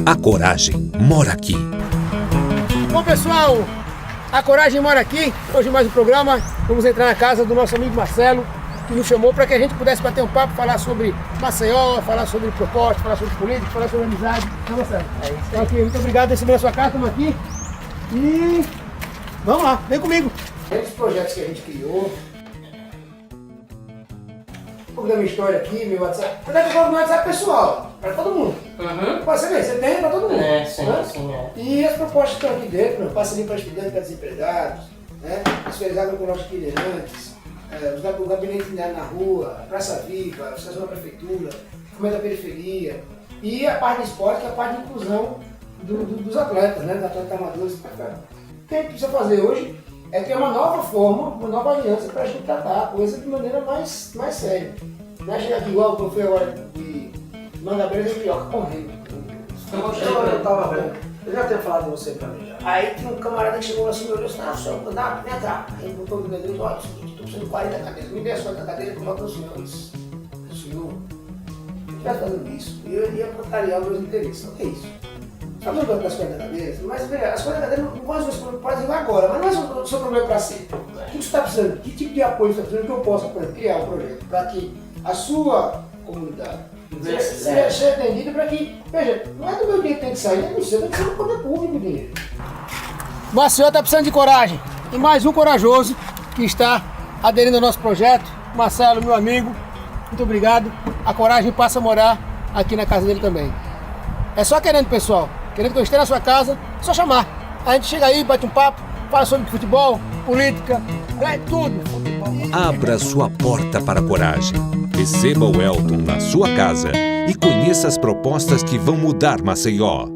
A coragem mora aqui. Bom, pessoal, a coragem mora aqui. Hoje mais um programa. Vamos entrar na casa do nosso amigo Marcelo, que nos chamou para que a gente pudesse bater um papo, falar sobre Maceió, falar sobre propósito, falar sobre política, falar sobre amizade. Então, Marcelo, então, aqui, muito obrigado por receber a sua casa, estamos aqui. E vamos lá, vem comigo. Esses projetos que a gente criou. Um pouco da minha história aqui, meu WhatsApp. Eu falo no WhatsApp pessoal, para todo mundo. Você vê, você tem para todo mundo. Sim. E as propostas que estão aqui dentro, parceria para estudantes, para desempregados, né? As feiras agroecológicas itinerantes, o gabinete na rua, a Praça Viva, a estação da prefeitura, o comércio da periferia. E a parte de esporte, que é a parte de inclusão dos atletas, né? Dos atletas amadores. O que a gente precisa fazer hoje é ter uma nova forma, uma nova aliança para a gente tratar a coisa de maneira mais séria. Não é chegar aqui igual eu fui agora de Mangabeira de Pioca correndo. Eu já tinha falado de você pra mim já. Aí tinha um camarada que chegou assim e olhou assim, não, senhor, vem cá. Aí ele botou o dedo e olha, estou precisando de 40 cadeiras. Me dê as 40 cadeiras e coloca o senhor. O senhor, se eu estivesse fazendo isso, eu ia contrariar os meus interesses. O que é isso? Sabe o das 40 cadeiras? Mas veja, as 40 cadeiras não podem ser agora, mas não é o seu problema para si. O que você está precisando? Que tipo de apoio você está precisando que eu possa, por exemplo, criar um projeto para que a sua comunidade seja atendida para que, veja, não é do meu dinheiro que tem que sair, nem do seu, tem que ser do poder público o dinheiro. Maceió está precisando de coragem e mais um corajoso que está aderindo ao nosso projeto. Marcelo, meu amigo, muito obrigado. A coragem passa a morar aqui na casa dele também. É só querendo, pessoal. Querendo que eu esteja na sua casa, é só chamar. A gente chega aí, bate um papo, fala sobre futebol, política, tudo. Abra sua porta para a coragem. Receba o Elton na sua casa e conheça as propostas que vão mudar Maceió.